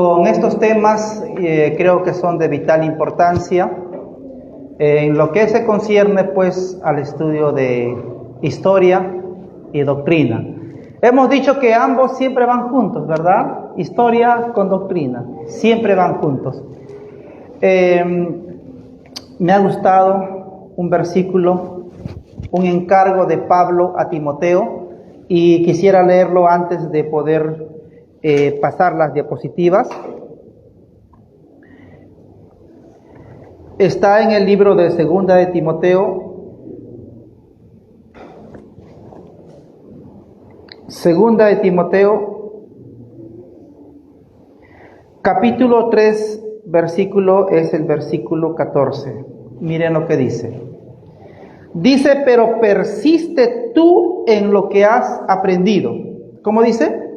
Con estos temas creo que son de vital importancia en lo que se concierne pues al estudio de historia y doctrina. Hemos dicho que ambos siempre van juntos, ¿verdad? Historia con doctrina, siempre van juntos. Me ha gustado un versículo, un encargo de Pablo a Timoteo, y quisiera leerlo antes de poder pasar las diapositivas. Está en el libro de Segunda de Timoteo, Segunda de Timoteo, capítulo 3, versículo es el versículo 14. Miren lo que dice. Dice, pero persiste tú en lo que has aprendido. ¿Cómo dice?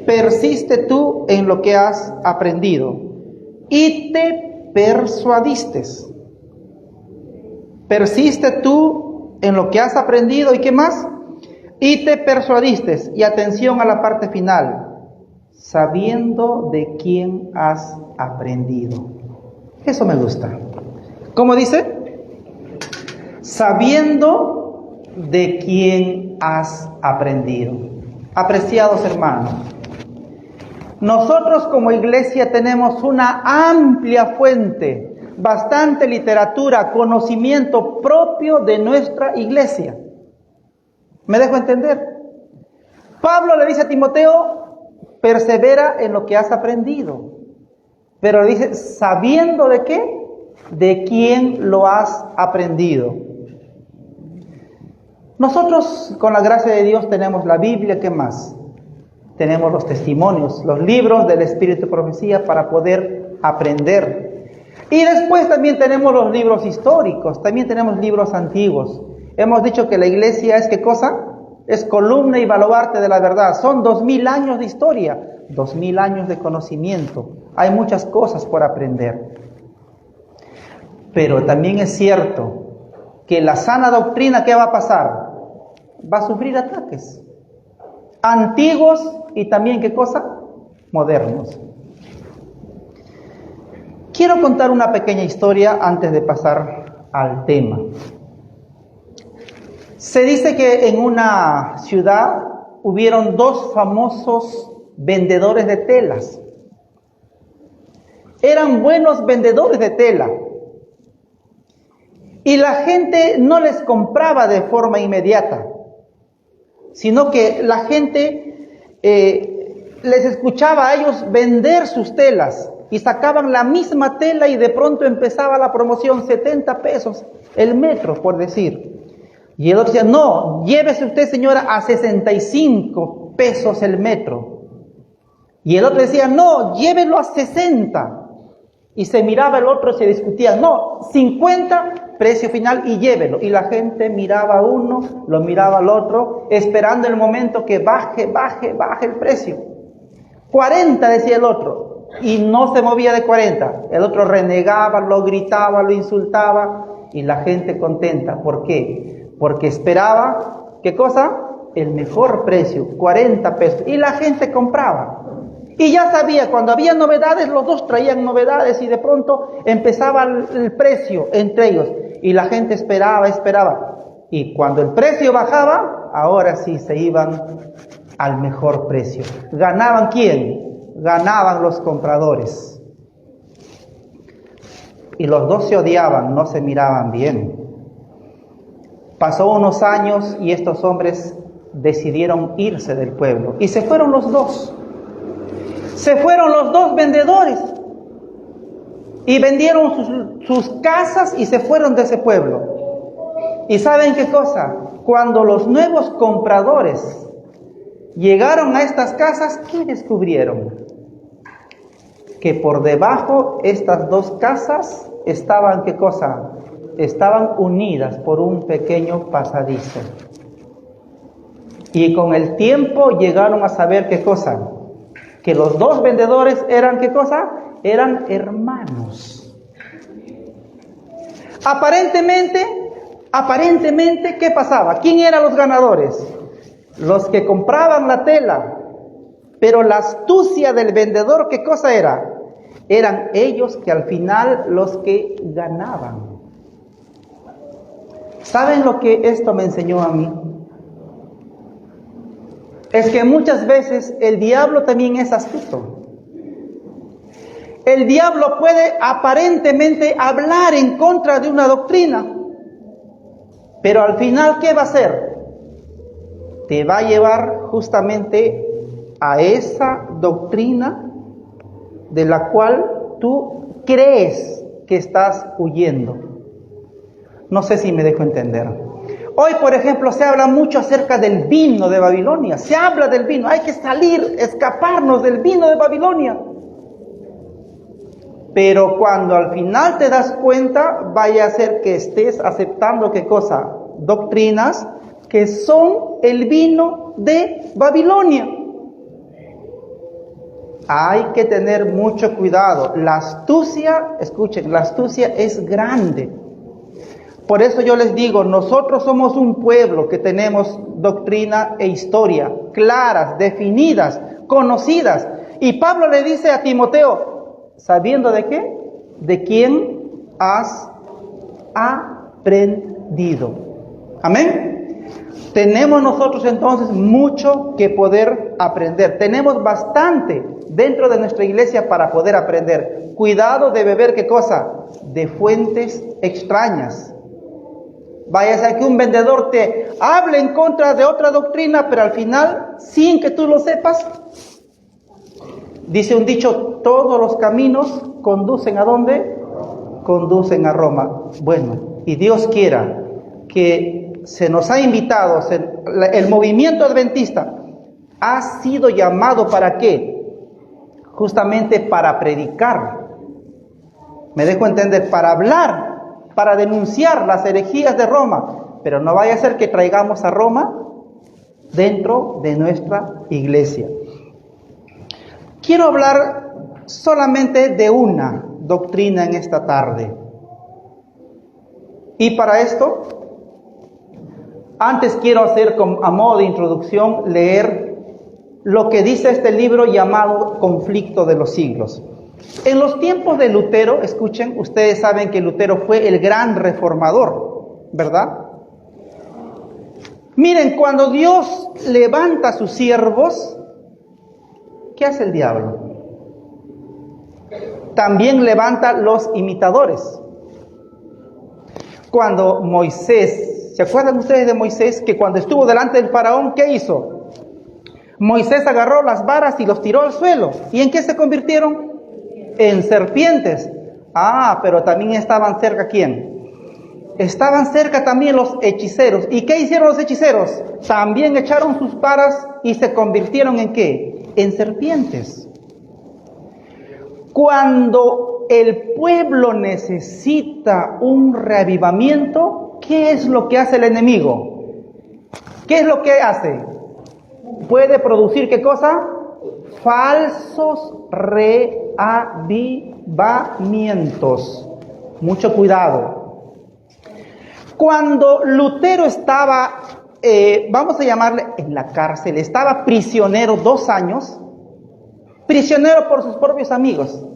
Persiste tú en lo que has aprendido y te persuadiste. Persiste tú en lo que has aprendido y ¿qué más? Y te persuadiste. Y atención a la parte final. Sabiendo de quién has aprendido. Eso me gusta. ¿Cómo dice? Sabiendo de quién has aprendido. Apreciados hermanos, nosotros como iglesia tenemos una amplia fuente, bastante literatura, conocimiento propio de nuestra iglesia. ¿Me dejo entender? Pablo le dice a Timoteo, persevera en lo que has aprendido. Pero le dice, ¿sabiendo de qué? De quién lo has aprendido. Nosotros, con la gracia de Dios, tenemos la Biblia, ¿qué más? Tenemos los testimonios, los libros del Espíritu de Profecía para poder aprender. Y después también tenemos los libros históricos, también tenemos libros antiguos. Hemos dicho que la iglesia es, ¿qué cosa? Es columna y baluarte de la verdad. Son 2000 años de historia, 2000 años de conocimiento. Hay muchas cosas por aprender. Pero también es cierto que la sana doctrina, ¿qué va a pasar? Va a sufrir ataques. Antiguos y también, ¿qué cosa? Modernos. Quiero contar una pequeña historia antes de pasar al tema. Se dice que en una ciudad hubieron dos famosos vendedores de telas. Eran buenos vendedores de tela. Y la gente no les compraba de forma inmediata, sino que la gente les escuchaba a ellos vender sus telas y sacaban la misma tela y de pronto empezaba la promoción, 70 pesos el metro, por decir. Y el otro decía, no, llévese usted, señora, a 65 pesos el metro. Y el otro decía, no, llévelo a 60. Y se miraba el otro y se discutía, no, 50, precio final y llévelo. Y la gente miraba a uno, lo miraba al otro, esperando el momento que baje el precio. 40 decía el otro, y no se movía de 40. El otro renegaba, lo gritaba, lo insultaba, y la gente contenta. ¿Por qué? Porque esperaba, ¿qué cosa? El mejor precio, 40 pesos. Y la gente compraba. Y ya sabía, cuando había novedades, los dos traían novedades y de pronto empezaba el precio entre ellos. Y la gente esperaba. Y cuando el precio bajaba, ahora sí se iban al mejor precio. ¿Ganaban quién? Ganaban los compradores. Y los dos se odiaban, no se miraban bien. Pasó unos años y estos hombres decidieron irse del pueblo. Y se fueron los dos. Se fueron los dos vendedores y vendieron sus casas y se fueron de ese pueblo. ¿Y saben qué cosa? Cuando los nuevos compradores llegaron a estas casas, ¿qué descubrieron? Que por debajo estas dos casas estaban, ¿qué cosa? Estaban unidas por un pequeño pasadizo. Y con el tiempo llegaron a saber, ¿qué cosa? Que los dos vendedores eran, ¿qué cosa? Eran hermanos. Aparentemente, ¿qué pasaba? ¿Quién eran los ganadores? Los que compraban la tela Pero la astucia del vendedor, ¿qué cosa era? Eran ellos que al final los que ganaban. ¿Saben lo que esto me enseñó a mí? Es que muchas veces el diablo también es astuto. El diablo puede aparentemente hablar en contra de una doctrina, pero al final, ¿qué va a hacer? Te va a llevar justamente a esa doctrina de la cual tú crees que estás huyendo. No sé si me dejo entender. Hoy, por ejemplo, se habla mucho acerca del vino de Babilonia. Se habla del vino. Hay que salir, escaparnos del vino de Babilonia. Pero cuando al final te das cuenta, vaya a ser que estés aceptando, ¿qué cosa? Doctrinas que son el vino de Babilonia. Hay que tener mucho cuidado. La astucia, escuchen, la astucia es grande. Por eso yo les digo, nosotros somos un pueblo que tenemos doctrina e historia claras, definidas, conocidas. Y Pablo le dice a Timoteo, ¿sabiendo de qué? De quién has aprendido. Amén. Tenemos nosotros entonces mucho que poder aprender. Tenemos bastante dentro de nuestra iglesia para poder aprender. Cuidado de beber, ¿qué cosa? De fuentes extrañas. Vaya a ser que un vendedor te hable en contra de otra doctrina, pero al final, sin que tú lo sepas, dice un dicho, todos los caminos conducen ¿a dónde? Conducen a Roma. Bueno, y Dios quiera que se nos ha invitado, el movimiento adventista ha sido llamado ¿para qué? Justamente para predicar. Me dejo entender, para hablar, para denunciar las herejías de Roma, pero no vaya a ser que traigamos a Roma dentro de nuestra iglesia. Quiero hablar solamente de una doctrina en esta tarde. Y para esto, antes quiero hacer a modo de introducción, leer lo que dice este libro llamado Conflicto de los Siglos. En los tiempos de Lutero, escuchen, ustedes saben que Lutero fue el gran reformador, ¿verdad? Miren, cuando Dios levanta a sus siervos, ¿qué hace el diablo? También levanta los imitadores. Cuando Moisés, ¿se acuerdan ustedes de Moisés? Que cuando estuvo delante del faraón, ¿qué hizo? Moisés agarró las varas y los tiró al suelo. ¿Y en qué se convirtieron? En serpientes. Pero también estaban cerca, ¿quién? Estaban cerca también los hechiceros. ¿Y qué hicieron los hechiceros? También echaron sus varas y se convirtieron ¿en qué? En serpientes. Cuando el pueblo necesita un reavivamiento, ¿qué es lo que hace el enemigo? ¿Qué es lo que hace? Puede producir, ¿qué cosa? Falsos reavivamientos. Mucho cuidado. Cuando Lutero estaba, vamos a llamarle en la cárcel, estaba prisionero 2 años, prisionero por sus propios amigos.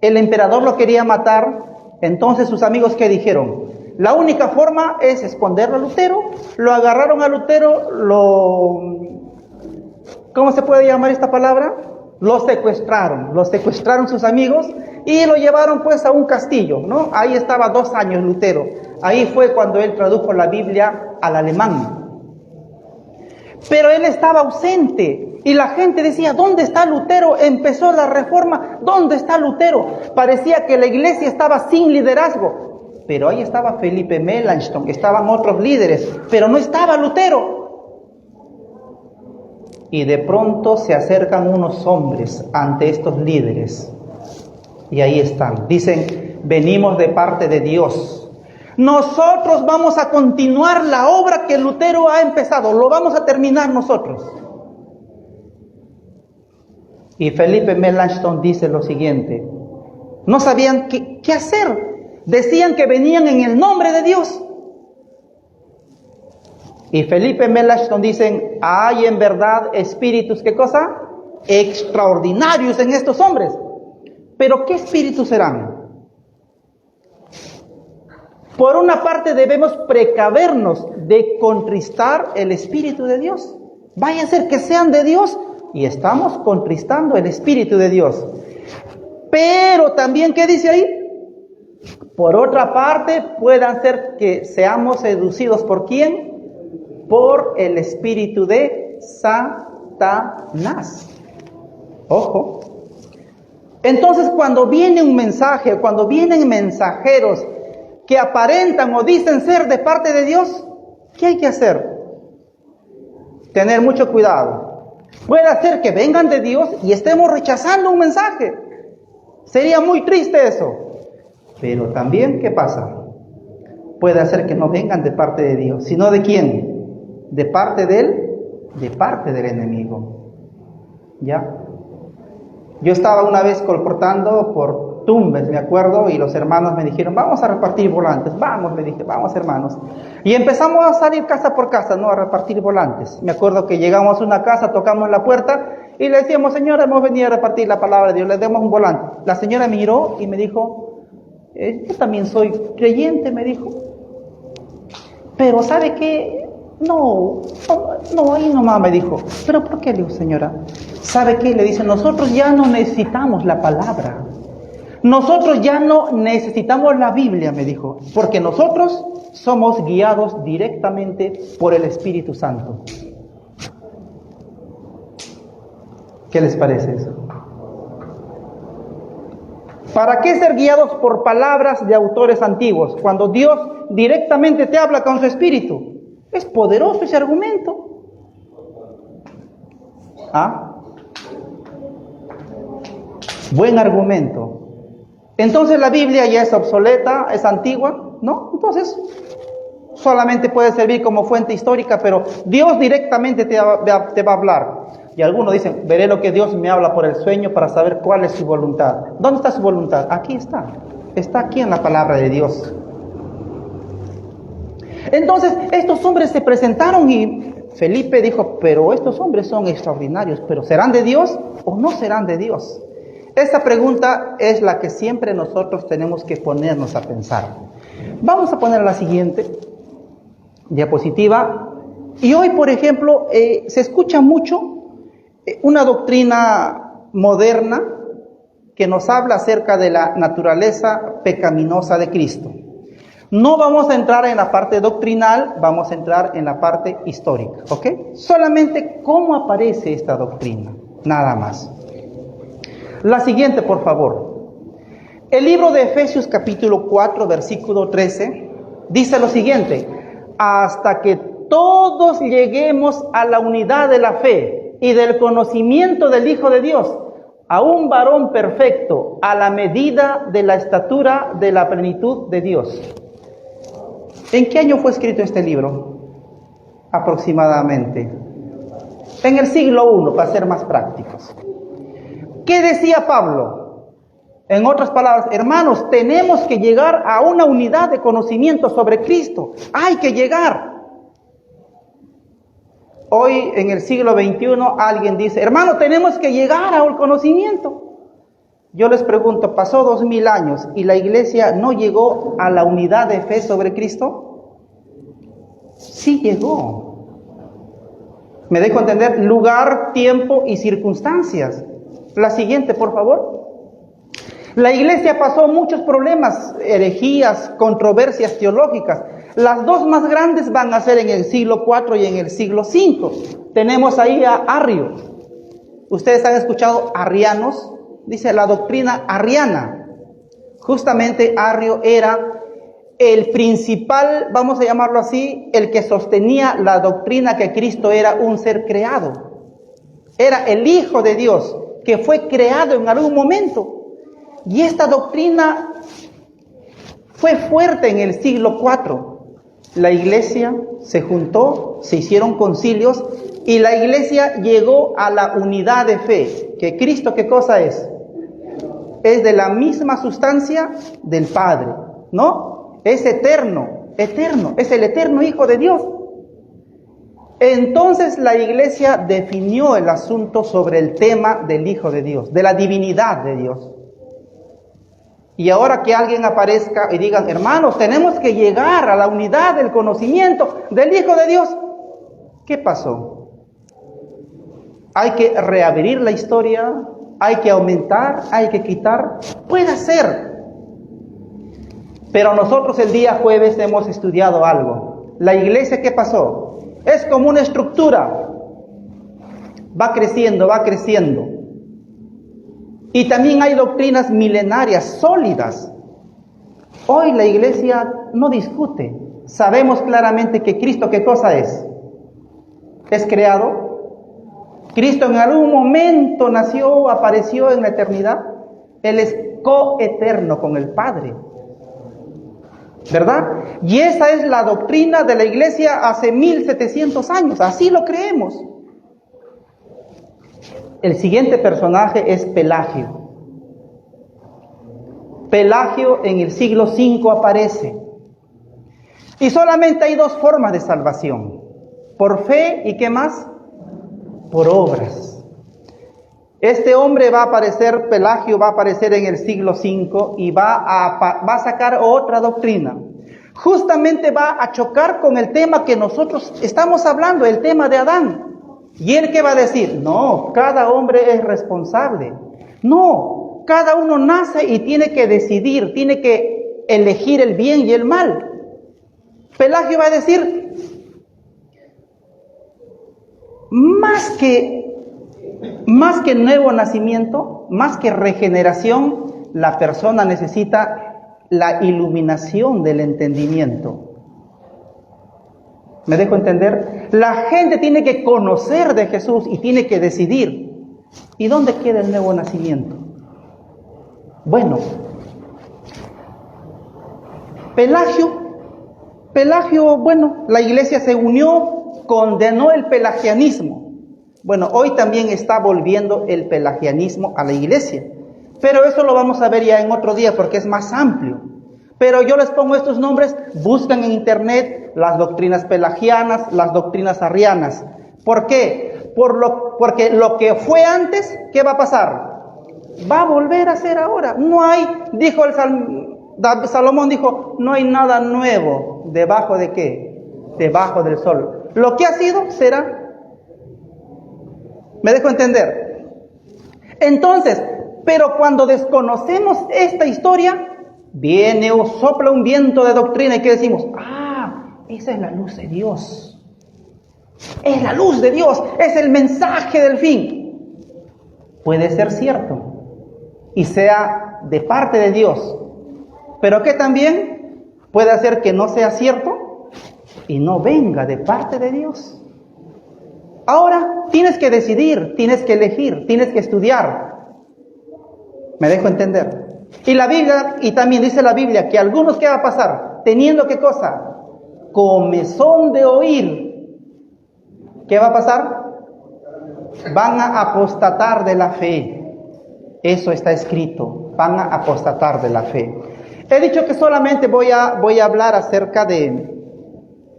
El emperador lo quería matar, entonces sus amigos, ¿qué dijeron? La única forma es esconderlo a Lutero. Lo agarraron a Lutero, ¿cómo se puede llamar esta palabra? Lo secuestraron sus amigos y lo llevaron pues a un castillo, ¿no? Ahí estaba 2 años Lutero. Ahí fue cuando él tradujo la Biblia al alemán. Pero él estaba ausente y la gente decía, ¿dónde está Lutero? Empezó la reforma, ¿dónde está Lutero? Parecía que la iglesia estaba sin liderazgo. Pero ahí estaba Felipe Melanchthon, estaban otros líderes, pero no estaba Lutero. Y de pronto se acercan unos hombres ante estos líderes. Y ahí están. Dicen, venimos de parte de Dios. Nosotros vamos a continuar la obra que Lutero ha empezado. Lo vamos a terminar nosotros. Y Felipe Melanchthon dice lo siguiente. No sabían qué hacer. Decían que venían en el nombre de Dios. Y Felipe Melanchthon dicen, hay en verdad espíritus, ¿qué cosa? extraordinarios en estos hombres. Pero ¿qué espíritus serán? Por una parte debemos precavernos de contristar el Espíritu de Dios. Vaya a ser que sean de Dios y estamos contristando el Espíritu de Dios. Pero también, ¿qué dice ahí? Por otra parte, puedan ser que seamos seducidos ¿por quién? Por el espíritu de Satanás. Ojo. Entonces, cuando viene un mensaje, cuando vienen mensajeros que aparentan o dicen ser de parte de Dios, ¿qué hay que hacer? Tener mucho cuidado. Puede ser que vengan de Dios y estemos rechazando un mensaje. Sería muy triste eso. Pero también, ¿qué pasa? Puede ser que no vengan de parte de Dios, sino ¿de quién? De parte del enemigo. ¿Ya? Yo estaba una vez colportando por Tumbes, me acuerdo, y los hermanos me dijeron, vamos a repartir volantes. Vamos, le dije, vamos hermanos. Y empezamos a salir casa por casa, ¿no? A repartir volantes. Me acuerdo que llegamos a una casa, tocamos la puerta y le decíamos, señora, hemos venido a repartir la palabra de Dios, le demos un volante. La señora miró y me dijo, yo también soy creyente, me dijo. Pero ¿sabe qué? No, ahí nomás me dijo. ¿Pero por qué? Le digo, señora. ¿Sabe qué? Le dice, nosotros ya no necesitamos la palabra. Nosotros ya no necesitamos la Biblia, me dijo. Porque nosotros somos guiados directamente por el Espíritu Santo. ¿Qué les parece eso? ¿Para qué ser guiados por palabras de autores antiguos cuando Dios directamente te habla con su espíritu? Es poderoso ese argumento. ¿Ah? Buen argumento. Entonces la Biblia ya es obsoleta, es antigua, ¿no? Entonces solamente puede servir como fuente histórica, pero Dios directamente te va a hablar. Y algunos dicen, veré lo que Dios me habla por el sueño para saber cuál es su voluntad. ¿Dónde está su voluntad? Aquí está. Está aquí en la palabra de Dios. Entonces, estos hombres se presentaron y Felipe dijo, pero estos hombres son extraordinarios, ¿pero serán de Dios o no serán de Dios? Esta pregunta es la que siempre nosotros tenemos que ponernos a pensar. Vamos a poner la siguiente diapositiva. Y hoy, por ejemplo, se escucha mucho una doctrina moderna que nos habla acerca de la naturaleza pecaminosa de Cristo. No vamos a entrar en la parte doctrinal, vamos a entrar en la parte histórica, ¿ok? Solamente cómo aparece esta doctrina, nada más. La siguiente, por favor. El libro de Efesios capítulo 4, versículo 13, dice lo siguiente: hasta que todos lleguemos a la unidad de la fe y del conocimiento del Hijo de Dios, a un varón perfecto, a la medida de la estatura de la plenitud de Dios. ¿En qué año fue escrito este libro? Aproximadamente. En el siglo I, para ser más prácticos. ¿Qué decía Pablo? En otras palabras, hermanos, tenemos que llegar a una unidad de conocimiento sobre Cristo. Hay que llegar. Hoy, en el siglo XXI, alguien dice, hermano, tenemos que llegar a un conocimiento. Yo les pregunto, pasó 2000 años y la iglesia no llegó a la unidad de fe sobre Cristo. Sí llegó. ¿Me dejo entender? Lugar, tiempo y circunstancias. La siguiente, por favor. La iglesia pasó muchos problemas, herejías, controversias teológicas. Las dos más grandes van a ser en el siglo IV y en el siglo V. Tenemos ahí a Arrio. Ustedes han escuchado arrianos. Dice la doctrina arriana. Justamente Arrio era el principal, vamos a llamarlo así, el que sostenía la doctrina que Cristo era un ser creado. Era el Hijo de Dios que fue creado en algún momento. Y esta doctrina fue fuerte en el siglo IV. La iglesia se juntó, se hicieron concilios y la iglesia llegó a la unidad de fe. Que Cristo, ¿qué cosa es? Es de la misma sustancia del Padre, ¿no? Es eterno, es el eterno Hijo de Dios. Entonces la iglesia definió el asunto sobre el tema del Hijo de Dios, de la divinidad de Dios. Y ahora que alguien aparezca y digan, hermanos, tenemos que llegar a la unidad del conocimiento del Hijo de Dios. ¿Qué pasó? Hay que reabrir la historia, hay que aumentar, hay que quitar. Puede ser. Pero nosotros el día jueves hemos estudiado algo. La iglesia, ¿qué pasó? Es como una estructura. Va creciendo, va creciendo. Y también hay doctrinas milenarias, sólidas. Hoy la iglesia no discute. Sabemos claramente que Cristo, ¿qué cosa es? ¿Es creado? ¿Cristo en algún momento nació, apareció en la eternidad? Él es coeterno con el Padre, ¿verdad? Y esa es la doctrina de la iglesia hace 1700 años. Así lo creemos. El siguiente personaje es Pelagio. Pelagio en el siglo V aparece. Y solamente hay dos formas de salvación. Por fe y ¿qué más? Por obras. Este hombre va a aparecer, Pelagio va a aparecer en el siglo V y va a sacar otra doctrina. Justamente va a chocar con el tema que nosotros estamos hablando, el tema de Adán. ¿Y él qué va a decir? No, cada hombre es responsable. No, cada uno nace y tiene que decidir, tiene que elegir el bien y el mal. Pelagio va a decir, más que nuevo nacimiento, más que regeneración, la persona necesita la iluminación del entendimiento. ¿Me dejo entender? La gente tiene que conocer de Jesús y tiene que decidir. ¿Y dónde queda el nuevo nacimiento? Bueno, Pelagio, bueno, la iglesia se unió, condenó el pelagianismo. Bueno, hoy también está volviendo el pelagianismo a la iglesia. Pero eso lo vamos a ver ya en otro día porque es más amplio. Pero yo les pongo estos nombres, buscan en internet las doctrinas pelagianas, las doctrinas arrianas. ¿Por qué? Porque lo que fue antes, ¿qué va a pasar? Va a volver a ser ahora. No hay, dijo Salomón dijo, no hay nada nuevo debajo de ¿qué? Debajo del sol. Lo que ha sido, será. ¿Me dejo entender? Entonces, pero cuando desconocemos esta historia, viene o sopla un viento de doctrina y ¿qué decimos? Esa es la luz de Dios. Es la luz de Dios, es el mensaje del fin. Puede ser cierto y sea de parte de Dios, pero que también puede hacer que no sea cierto y no venga de parte de Dios. Ahora tienes que decidir, tienes que elegir, tienes que estudiar. ¿Me dejo entender? Y la Biblia, y también dice la Biblia que algunos, ¿qué va a pasar? Teniendo ¿qué cosa? Comezón de oír. ¿Qué va a pasar? Van a apostatar de la fe. Eso está escrito. Van a apostatar de la fe. He dicho que solamente voy a hablar acerca de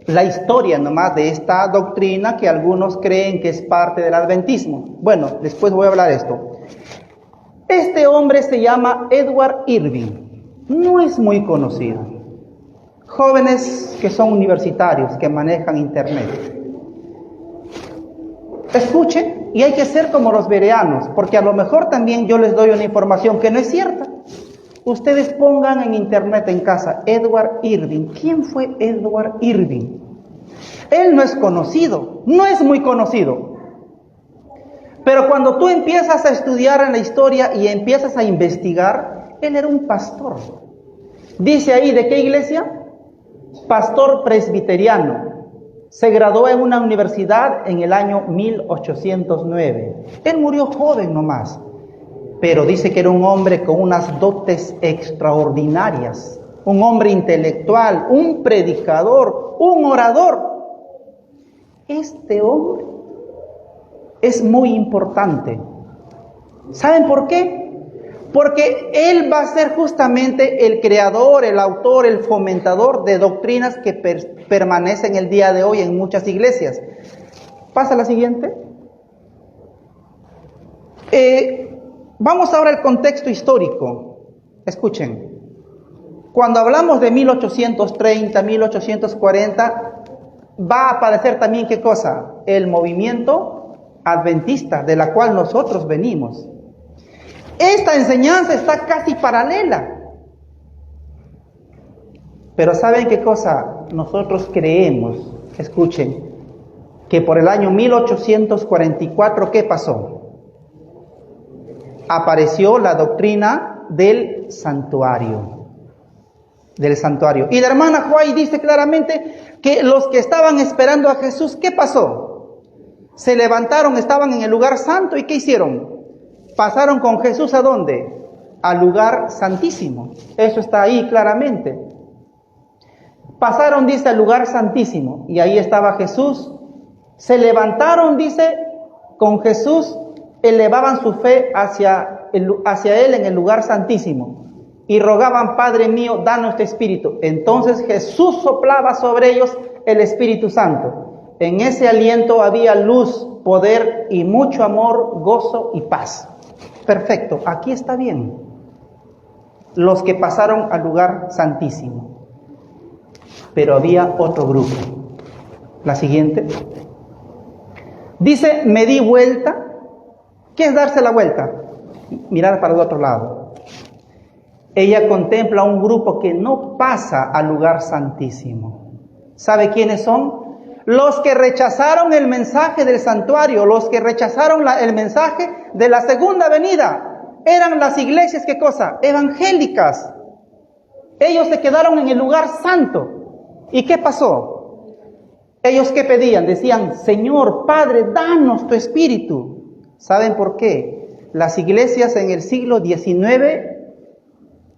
la historia nomás de esta doctrina que algunos creen que es parte del adventismo. Bueno, después voy a hablar de esto. Este hombre se llama Edward Irving. No es muy conocido. Jóvenes que son universitarios, que manejan internet. Escuchen, y hay que ser como los bereanos, porque a lo mejor también yo les doy una información que no es cierta. Ustedes pongan en internet en casa, Edward Irving. ¿Quién fue Edward Irving? Él no es conocido, no es muy conocido. Pero cuando tú empiezas a estudiar en la historia y empiezas a investigar, él era un pastor. Dice ahí, ¿de qué iglesia? Pastor presbiteriano. Se graduó en una universidad en el año 1809. Él murió joven nomás. Pero dice que era un hombre con unas dotes extraordinarias. Un hombre intelectual, un predicador, un orador. Este hombre es muy importante. ¿Saben por qué? Porque él va a ser justamente el creador, el autor, el fomentador de doctrinas que permanecen el día de hoy en muchas iglesias. Pasa la siguiente. Vamos ahora al contexto histórico. Escuchen. Cuando hablamos de 1830, 1840, va a aparecer también, ¿qué cosa? El movimiento adventista, de la cual nosotros venimos. Esta enseñanza está casi paralela. Pero ¿saben qué cosa? Nosotros creemos, escuchen, que por el año 1844, ¿qué pasó? Apareció la doctrina del santuario. Y la hermana Juay dice claramente que los que estaban esperando a Jesús, ¿qué pasó? Se levantaron, estaban en el lugar santo, ¿y qué hicieron? Pasaron con Jesús ¿a dónde? Al lugar santísimo. Eso está ahí claramente. Pasaron, dice, al lugar santísimo, y ahí estaba Jesús. Se levantaron, dice, con Jesús, elevaban su fe hacia Él en el lugar santísimo. Y rogaban, Padre mío, danos este Espíritu. Entonces Jesús soplaba sobre ellos el Espíritu Santo. En ese aliento había luz, poder y mucho amor, gozo y paz. Perfecto, aquí está bien. Los que pasaron al lugar santísimo. Pero había otro grupo. La siguiente. Dice, me di vuelta. ¿Qué es darse la vuelta? Mirar para el otro lado. Ella contempla un grupo que no pasa al lugar santísimo. ¿Sabe quiénes son? Los que rechazaron el mensaje del santuario, los que rechazaron el mensaje de la segunda venida. Eran las iglesias, ¿qué cosa? Evangélicas. Ellos se quedaron en el lugar santo. ¿Y qué pasó? Ellos ¿qué pedían? Decían, Señor, Padre, danos tu Espíritu. ¿Saben por qué? Las iglesias en el siglo XIX,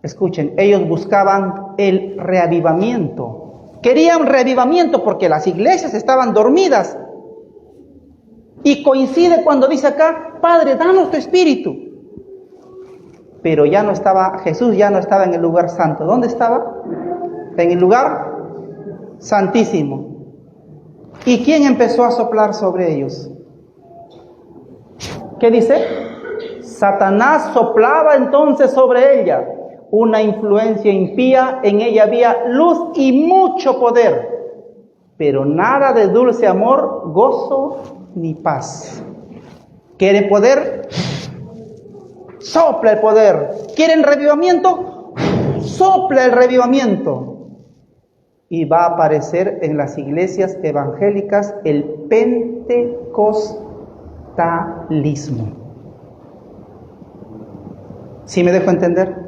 escuchen, ellos buscaban el reavivamiento. Querían reavivamiento porque las iglesias estaban dormidas. Y coincide cuando dice acá, Padre, danos tu Espíritu. Pero ya no estaba, Jesús ya no estaba en el lugar santo. ¿Dónde estaba? En el lugar santísimo. ¿Y quién empezó a soplar sobre ellos? ¿Qué dice? Satanás soplaba entonces sobre ella. Una influencia impía, en ella había luz y mucho poder, pero nada de dulce amor, gozo ni paz. ¿Quieren poder? Sopla el poder. ¿Quieren revivamiento? Sopla el revivamiento. Y va a aparecer en las iglesias evangélicas el pentecostalismo. ¿Sí me dejo entender?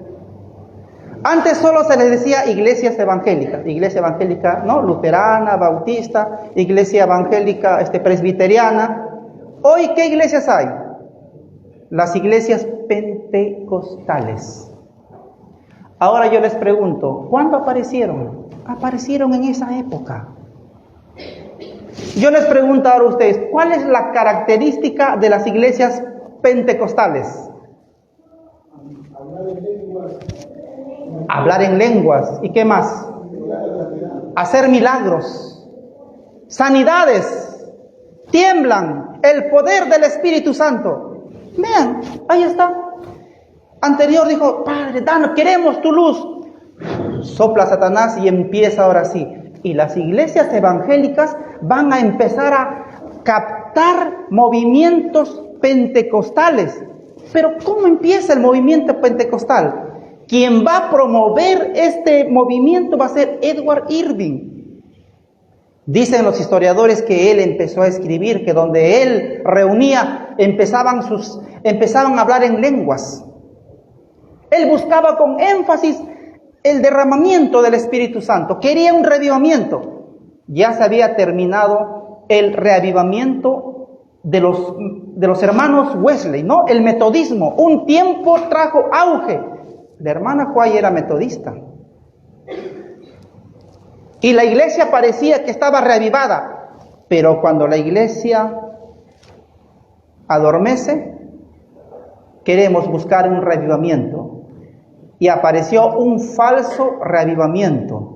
Antes solo se les decía iglesias evangélicas, iglesia evangélica, ¿no? Luterana, bautista, iglesia evangélica, presbiteriana. Hoy, ¿qué iglesias hay? Las iglesias pentecostales. Ahora yo les pregunto, ¿cuándo aparecieron? Aparecieron en esa época. Yo les pregunto ahora a ustedes, ¿cuál es la característica de las iglesias pentecostales? Hablar en lenguas. ¿Y qué más? Hacer milagros, sanidades, tiemblan, el poder del Espíritu Santo. Vean, ahí está. Anterior dijo, Padre, danos, queremos tu luz. Sopla Satanás y empieza ahora sí. Y las iglesias evangélicas van a empezar a captar movimientos pentecostales. Pero ¿cómo empieza el movimiento pentecostal? Quien va a promover este movimiento va a ser Edward Irving. Dicen los historiadores que él empezó a escribir, que donde él reunía, empezaban a hablar en lenguas. Él buscaba con énfasis el derramamiento del Espíritu Santo. Quería un reavivamiento. Ya se había terminado el reavivamiento de los hermanos Wesley, ¿no? El metodismo. Un tiempo trajo auge. La hermana Juay era metodista. Y la iglesia parecía que estaba reavivada. Pero cuando la iglesia adormece, queremos buscar un reavivamiento. Y apareció un falso reavivamiento.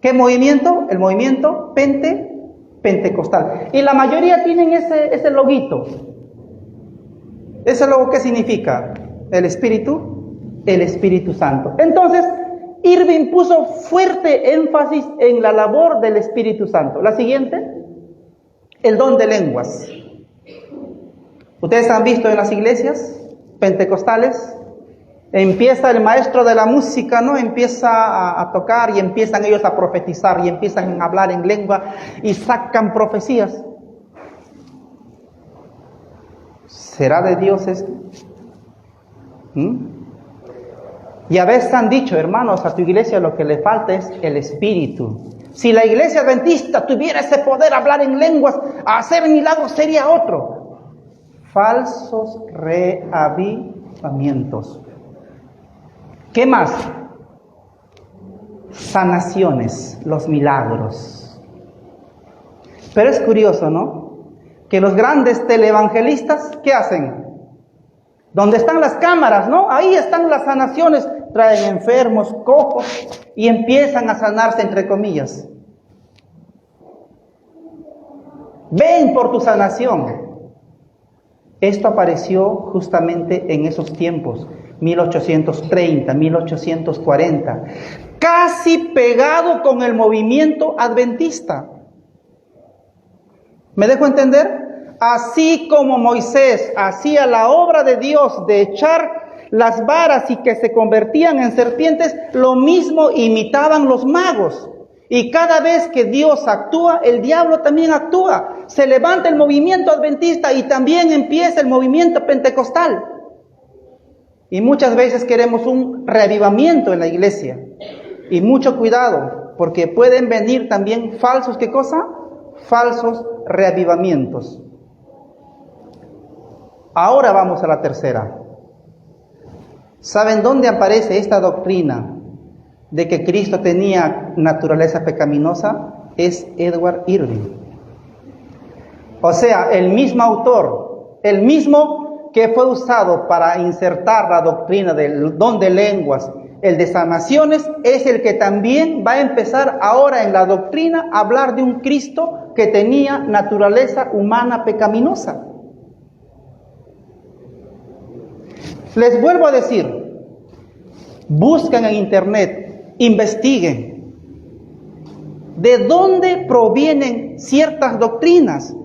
¿Qué movimiento? El movimiento pentecostal. Y la mayoría tienen ese loguito. ¿Ese logo qué significa? El Espíritu Santo. Entonces, Irving puso fuerte énfasis en la labor del Espíritu Santo. La siguiente, el don de lenguas. Ustedes han visto en las iglesias pentecostales, empieza el maestro de la música, ¿no? Empieza a tocar y empiezan ellos a profetizar y empiezan a hablar en lengua y sacan profecías. ¿Será de Dios esto? Y a veces han dicho, hermanos, a tu iglesia lo que le falta es el Espíritu. Si la iglesia adventista tuviera ese poder a hablar en lenguas, a hacer milagros, sería otro. Falsos reavivamientos. ¿Qué más? Sanaciones, los milagros. Pero es curioso, ¿no? Que los grandes televangelistas, ¿qué hacen? Donde están las cámaras, ¿no? Ahí están las sanaciones. Traen enfermos, cojos, y empiezan a sanarse, entre comillas. Ven por tu sanación. Esto apareció justamente en esos tiempos, 1830, 1840, casi pegado con el movimiento adventista. ¿Me dejo entender? Así como Moisés hacía la obra de Dios de echar las varas y que se convertían en serpientes, lo mismo imitaban los magos. Y cada vez que Dios actúa, el diablo también actúa. Se levanta el movimiento adventista y también empieza el movimiento pentecostal. Y muchas veces queremos un reavivamiento en la iglesia. Y mucho cuidado, porque pueden venir también falsos, ¿qué cosa? Falsos reavivamientos. Ahora vamos a la tercera. ¿Saben dónde aparece esta doctrina de que Cristo tenía naturaleza pecaminosa? Es Edward Irving. O sea, el mismo autor, el mismo que fue usado para insertar la doctrina del don de lenguas, el de sanaciones, es el que también va a empezar ahora en la doctrina a hablar de un Cristo que tenía naturaleza humana pecaminosa. Les vuelvo a decir, busquen en internet, investiguen de dónde provienen ciertas doctrinas.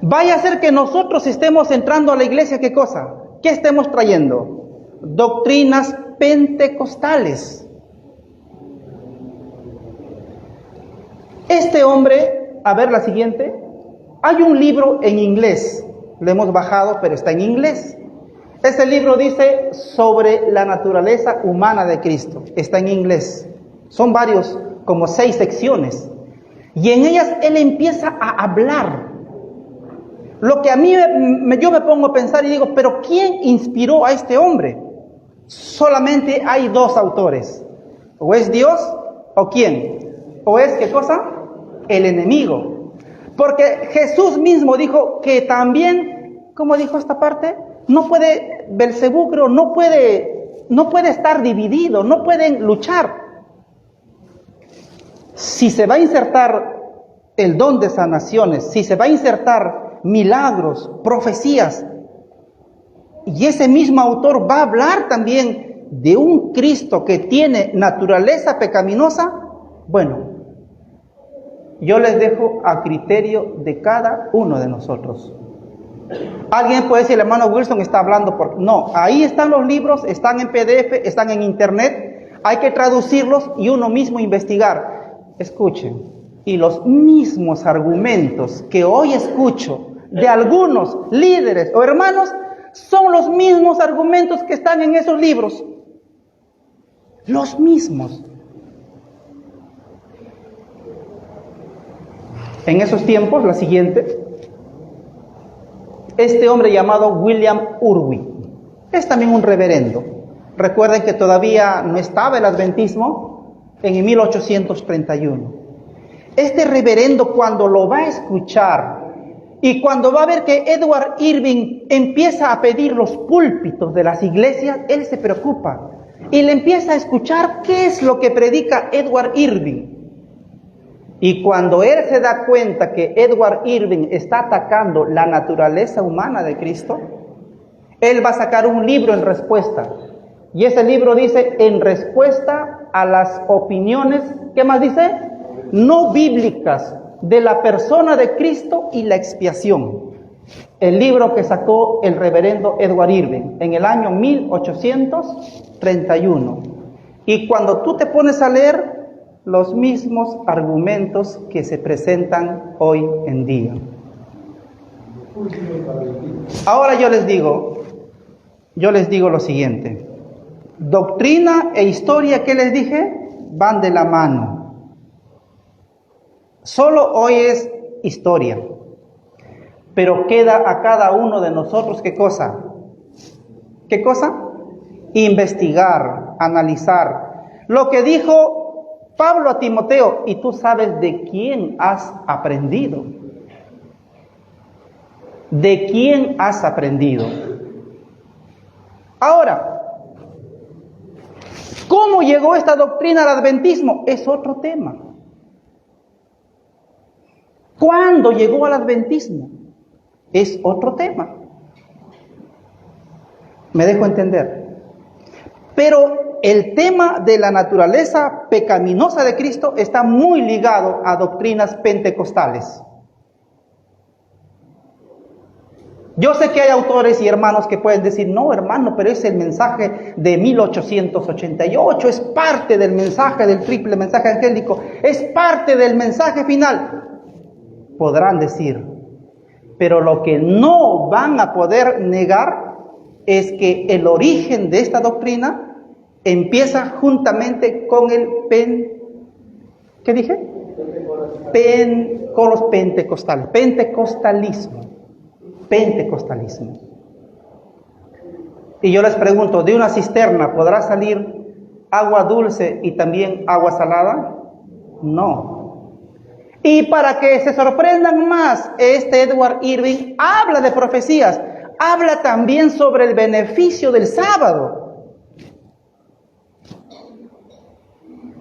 Vaya a ser que nosotros estemos entrando a la iglesia, ¿qué cosa? ¿Qué estemos trayendo? Doctrinas pentecostales. Este hombre, a ver la siguiente, hay un libro en inglés, lo hemos bajado, pero está en inglés. Este libro dice sobre la naturaleza humana de Cristo. Está en inglés. Son varios, como 6 secciones. Y en ellas él empieza a hablar. Lo que a mí yo me pongo a pensar y digo, ¿pero quién inspiró a este hombre? Solamente hay 2 autores. O es Dios, o quién. O es, ¿qué cosa? El enemigo. Porque Jesús mismo dijo que también, ¿cómo dijo esta parte? No puede, Belcebú, creo, no puede estar dividido, no pueden luchar. Si se va a insertar el don de sanaciones, si se va a insertar milagros, profecías, y ese mismo autor va a hablar también de un Cristo que tiene naturaleza pecaminosa, bueno, yo les dejo a criterio de cada uno de nosotros. Alguien puede decir, el hermano Wilson está hablando por... No, ahí están los libros, están en PDF, están en internet, hay que traducirlos y uno mismo investigar. Escuchen, y los mismos argumentos que hoy escucho de algunos líderes o hermanos son los mismos argumentos que están en esos libros. Los mismos. En esos tiempos, la siguiente... Este hombre llamado William Urwin es también un reverendo. Recuerden que todavía no estaba el adventismo en 1831. Este reverendo, cuando lo va a escuchar Y cuando va a ver que Edward Irving empieza a pedir los púlpitos de las iglesias, él se preocupa y le empieza a escuchar qué es lo que predica Edward Irving. Y cuando él se da cuenta que Edward Irving está atacando la naturaleza humana de Cristo, él va a sacar un libro en respuesta. Y ese libro dice, en respuesta a las opiniones, ¿qué más dice? No bíblicas de la persona de Cristo y la expiación. El libro que sacó el reverendo Edward Irving en el año 1831. Y cuando tú te pones a leer los mismos argumentos que se presentan hoy en día. Ahora yo les digo lo siguiente. Doctrina e historia, ¿qué les dije? Van de la mano. Solo hoy es historia, pero queda a cada uno de nosotros, ¿qué cosa? ¿Qué cosa? Investigar, analizar. Lo que dijo Pablo a Timoteo, y tú sabes de quién has aprendido. ¿De quién has aprendido? Ahora, ¿cómo llegó esta doctrina al adventismo? Es otro tema. ¿Cuándo llegó al adventismo? Es otro tema. ¿Me dejo entender? Pero el tema de la naturaleza pecaminosa de Cristo está muy ligado a doctrinas pentecostales. Yo sé que hay autores y hermanos que pueden decir, no hermano, pero es el mensaje de 1888, es parte del mensaje del triple mensaje angélico, es parte del mensaje final. Podrán decir, pero lo que no van a poder negar es que el origen de esta doctrina empieza juntamente con el ¿qué dije? Con los pentecostales, pentecostalismo. Y yo les pregunto, ¿de una cisterna podrá salir agua dulce y también agua salada? No. Y para que se sorprendan más, Edward Irving habla de profecías, habla también sobre el beneficio del sábado.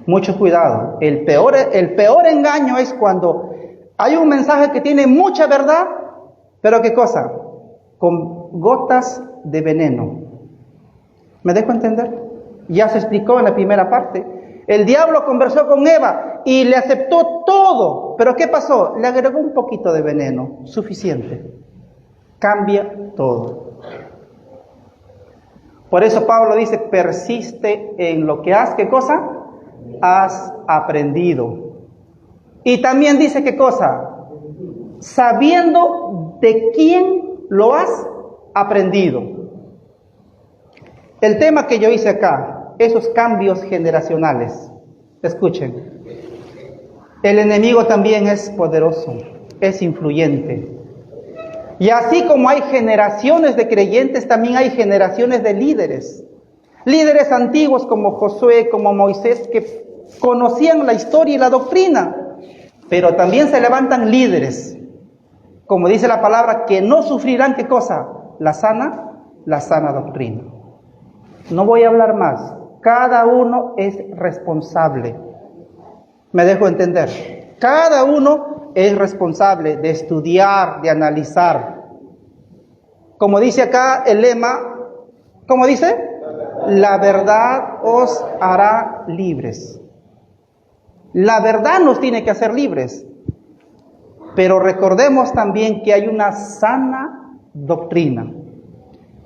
Mucho cuidado, el peor engaño es cuando hay un mensaje que tiene mucha verdad, pero ¿qué cosa? Con gotas de veneno. ¿Me dejo entender? Ya se explicó en la primera parte. El diablo conversó con Eva y le aceptó todo. ¿Pero qué pasó? Le agregó un poquito de veneno, suficiente. Cambia todo. Por eso Pablo dice, persiste en lo que has, ¿qué cosa? Has aprendido. Y también dice, ¿qué cosa? Sabiendo de quién lo has aprendido. El tema que yo hice acá, esos cambios generacionales. Escuchen. El enemigo también es poderoso, es influyente. Y así como hay generaciones de creyentes, también hay generaciones de líderes. Líderes antiguos como Josué, como Moisés, que conocían la historia y la doctrina. Pero también se levantan líderes, como dice la palabra, que no sufrirán, ¿qué cosa? La sana doctrina. No voy a hablar más. Cada uno es responsable. ¿Me dejo entender? Cada uno es responsable de estudiar, de analizar. Como dice acá el lema, ¿cómo dice? La verdad os hará libres. La verdad nos tiene que hacer libres. Pero recordemos también que hay una sana doctrina.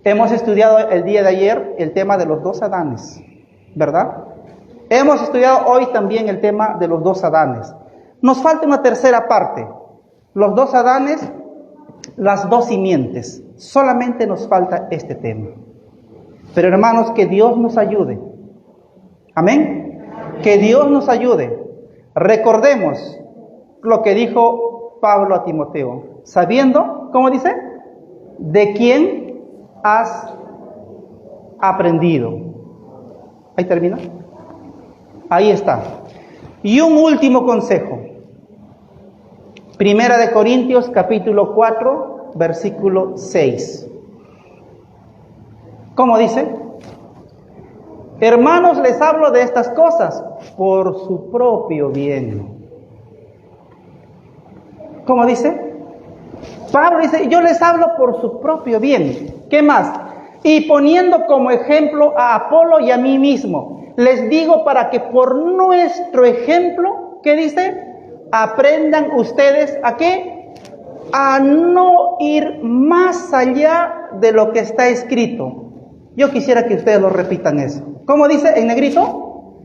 Hemos estudiado el día de ayer el tema de los dos Adanes, ¿verdad? Hemos estudiado hoy también el tema de los dos Adanes. Nos falta una tercera parte. Los dos Adanes, las dos simientes. Solamente nos falta este tema. Pero hermanos, que Dios nos ayude. Amén. Que Dios nos ayude. Recordemos lo que dijo Pablo a Timoteo. Sabiendo, ¿cómo dice? De quién has aprendido. Ahí termina. Ahí está. Y un último consejo. Primera de Corintios, capítulo 4, versículo 6. ¿Cómo dice? Hermanos, les hablo de estas cosas por su propio bien. ¿Cómo dice? Pablo dice, yo les hablo por su propio bien. ¿Qué más? Y poniendo como ejemplo a Apolo y a mí mismo, les digo para que por nuestro ejemplo, ¿qué dice? Aprendan ustedes ¿a qué? A no ir más allá de lo que está escrito. Yo quisiera que ustedes lo repitan eso. ¿Cómo dice en negrito?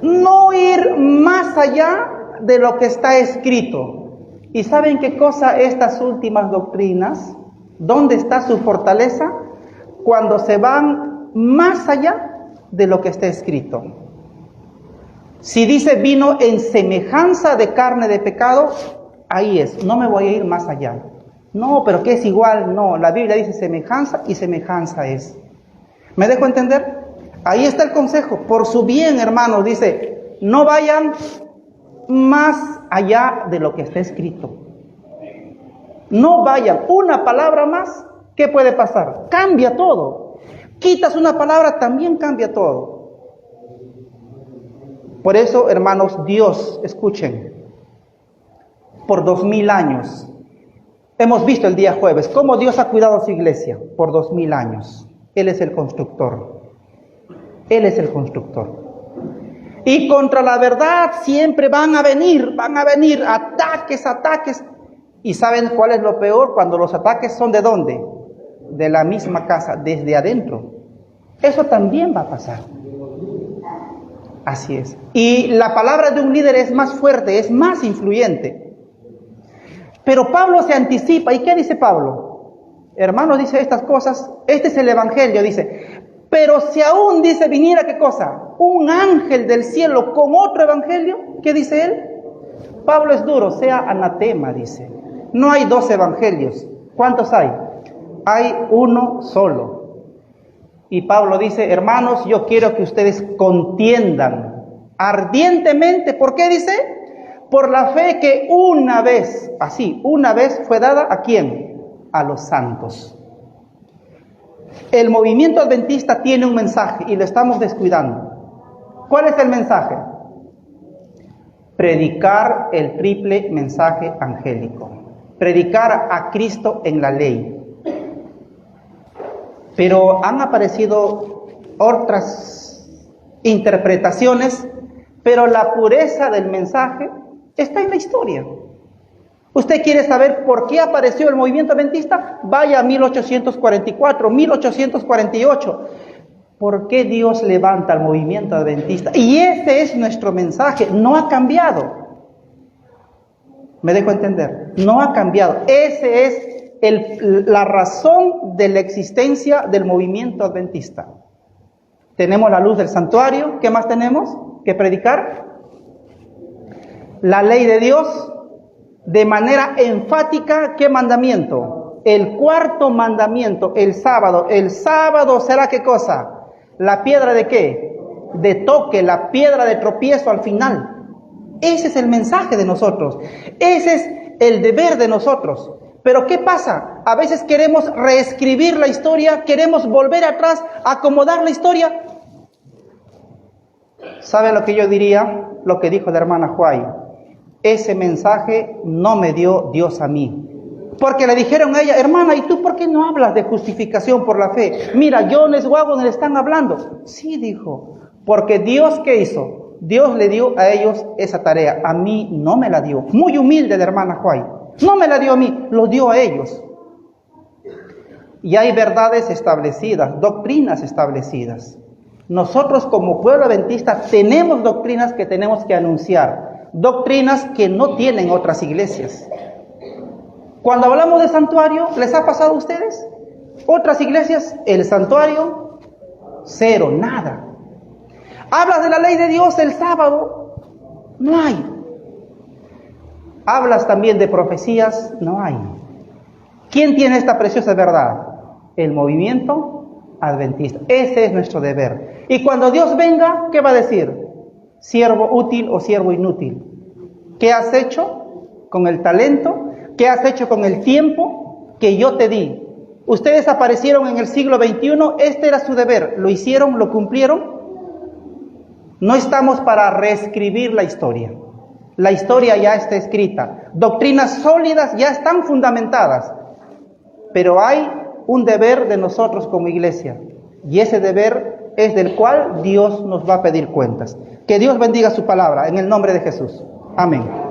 No ir más allá de lo que está escrito. ¿Y saben qué cosa estas últimas doctrinas? ¿Dónde está su fortaleza? Cuando se van más allá de lo que está escrito. Si dice vino en semejanza de carne de pecado, ahí es, no me voy a ir más allá. No, pero que es igual, no, la Biblia dice semejanza y semejanza es. ¿Me dejo entender? Ahí está el consejo, por su bien, hermanos, dice, no vayan más allá de lo que está escrito. No vayan una palabra más, ¿qué puede pasar? Cambia todo. Quitas una palabra, también cambia todo. Por eso, hermanos, Dios, escuchen, por 2000 años, hemos visto el día jueves, cómo Dios ha cuidado a su iglesia por 2000 años. Él es el constructor. Él es el constructor. Y contra la verdad siempre van a venir ataques. ¿Y saben cuál es lo peor? Cuando los ataques son ¿de dónde? De la misma casa, desde adentro. Eso también va a pasar. Así es. Y la palabra de un líder es más fuerte, es más influyente. Pero Pablo se anticipa. ¿Y qué dice Pablo? Hermano, dice estas cosas. Este es el evangelio, dice. Pero si aún, dice, viniera, ¿qué cosa? Un ángel del cielo con otro evangelio, ¿qué dice él? Pablo es duro, sea anatema, dice. No hay 2 evangelios. ¿Cuántos hay? Hay uno solo. Y Pablo dice, hermanos, yo quiero que ustedes contiendan ardientemente. ¿Por qué dice? Por la fe que una vez fue dada ¿a quién? A los santos. El movimiento adventista tiene un mensaje y lo estamos descuidando. ¿Cuál es el mensaje? Predicar el triple mensaje angélico. Predicar a Cristo en la ley. Pero han aparecido otras interpretaciones, pero la pureza del mensaje está en la historia. ¿Usted quiere saber por qué apareció el movimiento adventista? Vaya a 1844, 1848. ¿Por qué Dios levanta el movimiento adventista? Y ese es nuestro mensaje, no ha cambiado. ¿Me dejo entender? No ha cambiado. Ese es la razón de la existencia del movimiento adventista. Tenemos la luz del santuario. ¿Qué más tenemos que predicar? La ley de Dios. De manera enfática, ¿qué mandamiento? El 4º mandamiento, el sábado. El sábado será ¿qué cosa? ¿La piedra de qué? De toque, la piedra de tropiezo al final. Ese es el mensaje de nosotros. Ese es el deber de nosotros. Pero ¿qué pasa? A veces queremos reescribir la historia, queremos volver atrás, acomodar la historia. ¿Sabe lo que yo diría? Lo que dijo la hermana Huay. Ese mensaje no me dio Dios a mí. Porque le dijeron a ella, hermana, ¿y tú por qué no hablas de justificación por la fe? Mira, Jones Waggon le están hablando. Sí, dijo, porque Dios, ¿qué hizo? Dios le dio a ellos esa tarea. A mí no me la dio. Muy humilde la hermana Huay. No me la dio a mí, lo dio a ellos. Y hay verdades establecidas, doctrinas establecidas. Nosotros como pueblo adventista tenemos doctrinas que tenemos que anunciar. Doctrinas que no tienen otras iglesias. Cuando hablamos de santuario, ¿les ha pasado a ustedes? Otras iglesias, el santuario, cero, nada. Hablas de la ley de Dios el sábado, no hay. Hablas también de profecías, no hay. ¿Quién tiene esta preciosa verdad? El movimiento adventista. Ese es nuestro deber. Y cuando Dios venga, ¿qué va a decir? Siervo útil o siervo inútil. ¿Qué has hecho? con el talento? ¿Qué has hecho con el tiempo que yo te di? Ustedes aparecieron en el siglo XXI, este era su deber. ¿Lo hicieron? ¿Lo cumplieron? No estamos para reescribir la historia. La historia ya está escrita. Doctrinas sólidas ya están fundamentadas. Pero hay un deber de nosotros como iglesia. Y ese deber es del cual Dios nos va a pedir cuentas. Que Dios bendiga su palabra en el nombre de Jesús. Amén.